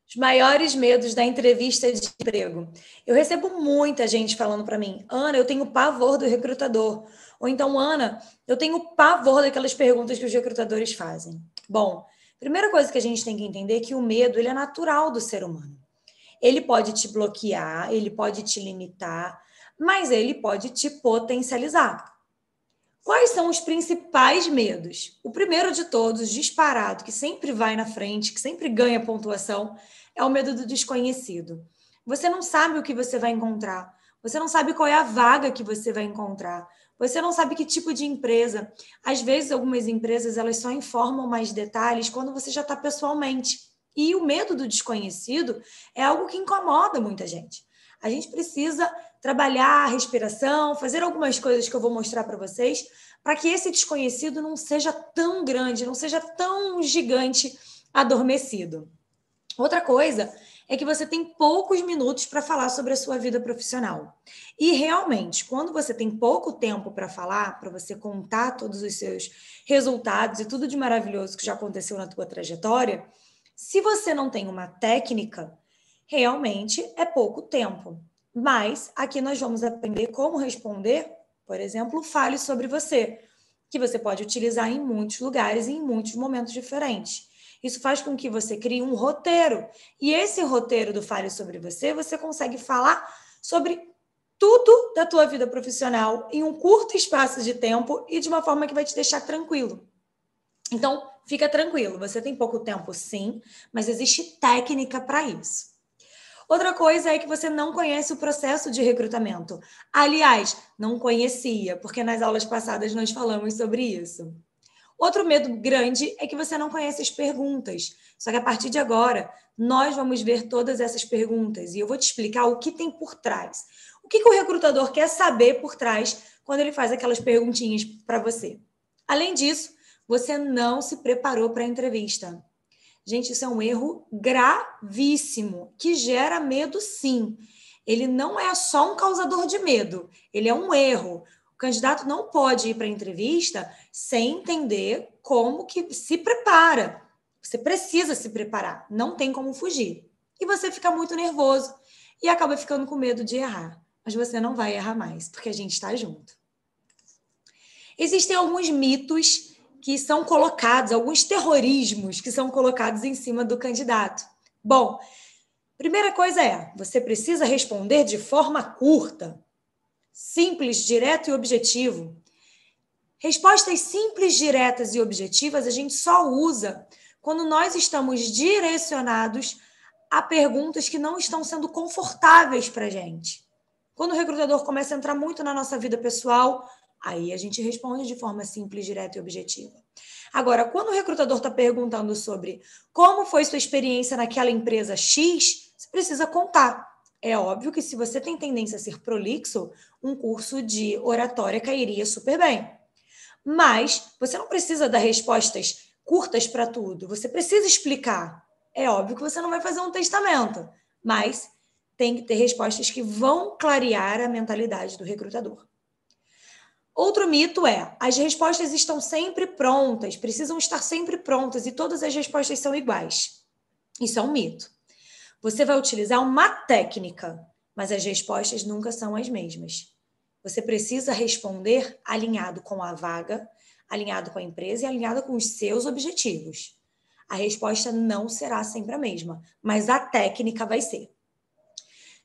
Os maiores medos da entrevista de emprego. Eu recebo muita gente falando para mim, Ana, eu tenho pavor do recrutador. Ou então, Ana, eu tenho pavor daquelas perguntas que os recrutadores fazem. Bom, primeira coisa que a gente tem que entender é que o medo ele é natural do ser humano. Ele pode te bloquear, ele pode te limitar, mas ele pode te potencializar. Quais são os principais medos? O primeiro de todos, disparado, que sempre vai na frente, que sempre ganha pontuação, é o medo do desconhecido. Você não sabe o que você vai encontrar. Você não sabe qual é a vaga que você vai encontrar. Você não sabe que tipo de empresa. Às vezes, algumas empresas elas só informam mais detalhes quando você já está pessoalmente. E o medo do desconhecido é algo que incomoda muita gente. A gente precisa trabalhar a respiração, fazer algumas coisas que eu vou mostrar para vocês, para que esse desconhecido não seja tão grande, não seja tão gigante, adormecido. Outra coisa é que você tem poucos minutos para falar sobre a sua vida profissional. E realmente, quando você tem pouco tempo para falar, para você contar todos os seus resultados e tudo de maravilhoso que já aconteceu na tua trajetória, se você não tem uma técnica, realmente é pouco tempo. Mas aqui nós vamos aprender como responder, por exemplo, fale sobre você, que você pode utilizar em muitos lugares e em muitos momentos diferentes. Isso faz com que você crie um roteiro. E esse roteiro do Fale Sobre Você, você consegue falar sobre tudo da tua vida profissional em um curto espaço de tempo e de uma forma que vai te deixar tranquilo. Então, fica tranquilo, você tem pouco tempo sim, mas existe técnica para isso. Outra coisa é que você não conhece o processo de recrutamento. Aliás, não conhecia, porque nas aulas passadas nós falamos sobre isso. Outro medo grande é que você não conhece as perguntas. Só que a partir de agora, nós vamos ver todas essas perguntas e eu vou te explicar o que tem por trás. O que o recrutador quer saber por trás quando ele faz aquelas perguntinhas para você. Além disso, você não se preparou para a entrevista. Gente, isso é um erro gravíssimo, que gera medo sim. Ele não é só um causador de medo, ele é um erro. O candidato não pode ir para a entrevista sem entender como que se prepara. Você precisa se preparar, não tem como fugir. E você fica muito nervoso e acaba ficando com medo de errar. Mas você não vai errar mais, porque a gente está junto. Existem alguns mitos que são colocados, alguns terrorismos que são colocados em cima do candidato. Bom, primeira coisa é, você precisa responder de forma curta, simples, direto e objetivo. Respostas simples, diretas e objetivas a gente só usa quando nós estamos direcionados a perguntas que não estão sendo confortáveis para a gente. Quando o recrutador começa a entrar muito na nossa vida pessoal, aí a gente responde de forma simples, direta e objetiva. Agora, quando o recrutador está perguntando sobre como foi sua experiência naquela empresa X, você precisa contar. É óbvio que se você tem tendência a ser prolixo, um curso de oratória cairia super bem. Mas você não precisa dar respostas curtas para tudo. Você precisa explicar. É óbvio que você não vai fazer um testamento, mas tem que ter respostas que vão clarear a mentalidade do recrutador. Outro mito é, as respostas estão sempre prontas, precisam estar sempre prontas e todas as respostas são iguais. Isso é um mito. Você vai utilizar uma técnica, mas as respostas nunca são as mesmas. Você precisa responder alinhado com a vaga, alinhado com a empresa e alinhado com os seus objetivos. A resposta não será sempre a mesma, mas a técnica vai ser.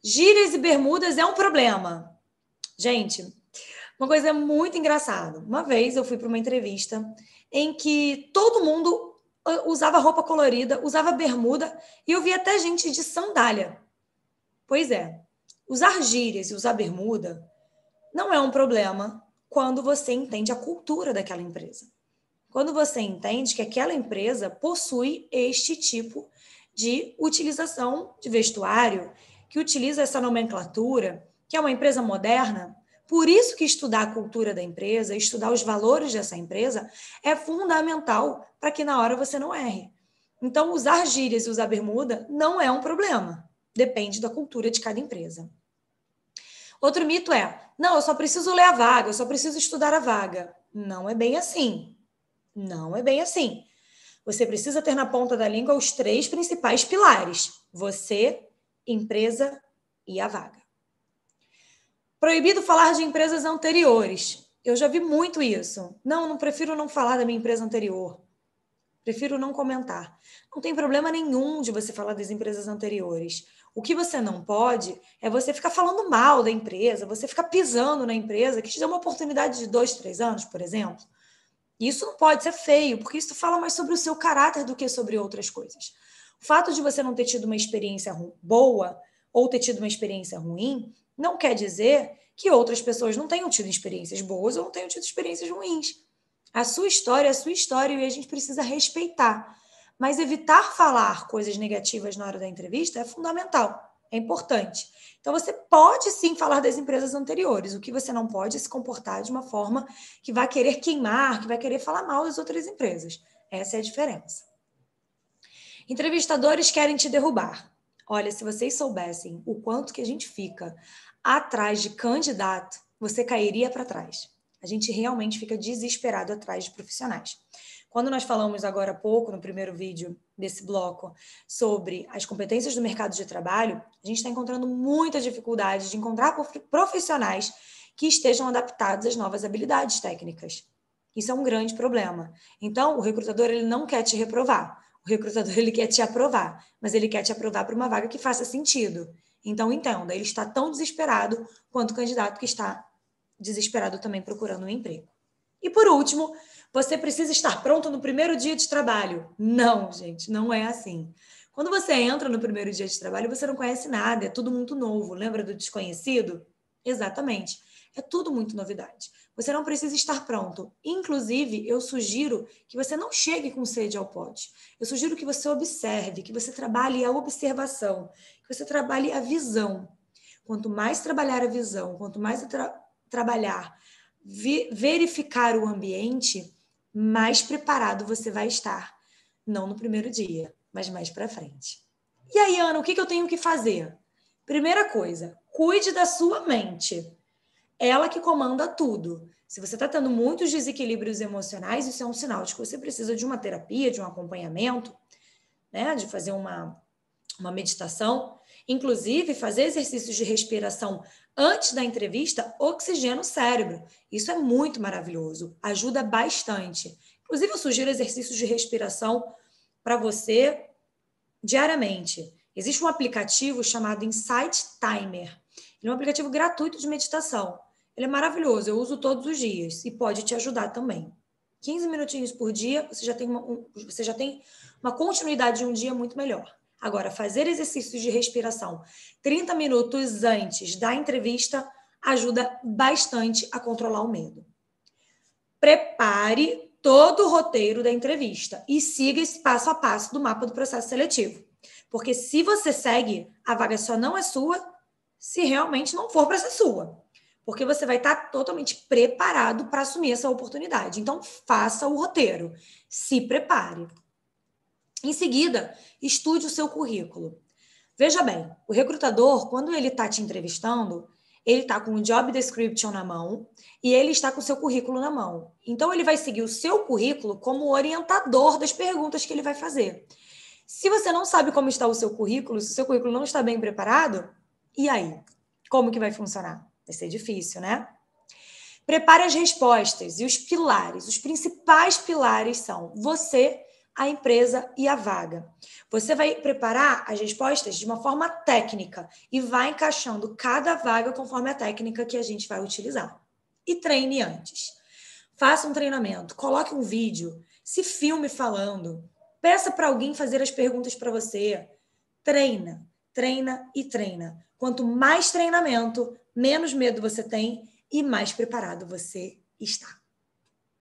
Gírias e bermudas é um problema. Gente, uma coisa muito engraçada. Uma vez eu fui para uma entrevista em que todo mundo usava roupa colorida, usava bermuda e eu vi até gente de sandália. Pois é, usar gírias e usar bermuda não é um problema quando você entende a cultura daquela empresa. Quando você entende que aquela empresa possui este tipo de utilização de vestuário, que utiliza essa nomenclatura, que é uma empresa moderna. Por isso que estudar a cultura da empresa, estudar os valores dessa empresa é fundamental para que na hora você não erre. Então, usar gírias e usar bermuda não é um problema. Depende da cultura de cada empresa. Outro mito é, não, eu só preciso ler a vaga, eu só preciso estudar a vaga. Não é bem assim. Não é bem assim. Você precisa ter na ponta da língua os 3 principais pilares: você, empresa e a vaga. Proibido falar de empresas anteriores. Eu já vi muito isso. Não prefiro não falar da minha empresa anterior. Prefiro não comentar. Não tem problema nenhum de você falar das empresas anteriores. O que você não pode é você ficar falando mal da empresa, você ficar pisando na empresa que te deu uma oportunidade de 2, 3 anos, por exemplo. Isso não pode ser feio, porque isso fala mais sobre o seu caráter do que sobre outras coisas. O fato de você não ter tido uma experiência boa ou ter tido uma experiência ruim não quer dizer que outras pessoas não tenham tido experiências boas ou não tenham tido experiências ruins. A sua história é a sua história e a gente precisa respeitar. Mas evitar falar coisas negativas na hora da entrevista é fundamental, é importante. Então, você pode sim falar das empresas anteriores. O que você não pode é se comportar de uma forma que vai querer queimar, que vai querer falar mal das outras empresas. Essa é a diferença. Entrevistadores querem te derrubar. Olha, se vocês soubessem o quanto que a gente fica atrás de candidato, você cairia para trás. A gente realmente fica desesperado atrás de profissionais. Quando nós falamos agora há pouco, no primeiro vídeo desse bloco, sobre as competências do mercado de trabalho, a gente está encontrando muita dificuldade de encontrar profissionais que estejam adaptados às novas habilidades técnicas. Isso é um grande problema. Então, o recrutador ele não quer te reprovar. O recrutador ele quer te aprovar, mas ele quer te aprovar para uma vaga que faça sentido. Então, entenda, ele está tão desesperado quanto o candidato que está desesperado também procurando um emprego. E por último, você precisa estar pronto no primeiro dia de trabalho. Não, gente, não é assim. Quando você entra no primeiro dia de trabalho, você não conhece nada, é tudo muito novo. Lembra do desconhecido? Exatamente. É tudo muito novidade. Você não precisa estar pronto. Inclusive, eu sugiro que você não chegue com sede ao pote. Eu sugiro que você observe, que você trabalhe a observação, que você trabalhe a visão. Quanto mais trabalhar a visão, quanto mais trabalhar, verificar o ambiente, mais preparado você vai estar. Não no primeiro dia, mas mais para frente. E aí, Ana, o que eu tenho que fazer? Primeira coisa, cuide da sua mente. Ela que comanda tudo. Se você está tendo muitos desequilíbrios emocionais, isso é um sinal de que você precisa de uma terapia, de um acompanhamento, né? De fazer uma meditação. Inclusive, fazer exercícios de respiração antes da entrevista oxigena o cérebro. Isso é muito maravilhoso, ajuda bastante. Inclusive, eu sugiro exercícios de respiração para você diariamente. Existe um aplicativo chamado Insight Timer. Ele é um aplicativo gratuito de meditação. Ele é maravilhoso, eu uso todos os dias e pode te ajudar também. 15 minutinhos por dia, você já tem uma continuidade de um dia muito melhor. Agora, fazer exercícios de respiração 30 minutos antes da entrevista ajuda bastante a controlar o medo. Prepare todo o roteiro da entrevista e siga esse passo a passo do mapa do processo seletivo. Porque se você segue, a vaga só não é sua se realmente não for para ser sua. Porque você vai estar totalmente preparado para assumir essa oportunidade. Então, faça o roteiro. Se prepare. Em seguida, estude o seu currículo. Veja bem, o recrutador, quando ele está te entrevistando, ele está com o job description na mão e ele está com o seu currículo na mão. Então, ele vai seguir o seu currículo como orientador das perguntas que ele vai fazer. Se você não sabe como está o seu currículo, se o seu currículo não está bem preparado, e aí? Como que vai funcionar? Vai ser difícil, né? Prepare as respostas e os pilares. Os principais pilares são você, a empresa e a vaga. Você vai preparar as respostas de uma forma técnica e vai encaixando cada vaga conforme a técnica que a gente vai utilizar. E treine antes. Faça um treinamento, coloque um vídeo, se filme falando, peça para alguém fazer as perguntas para você. Treina, treina e treina. Quanto mais treinamento, menos medo você tem e mais preparado você está.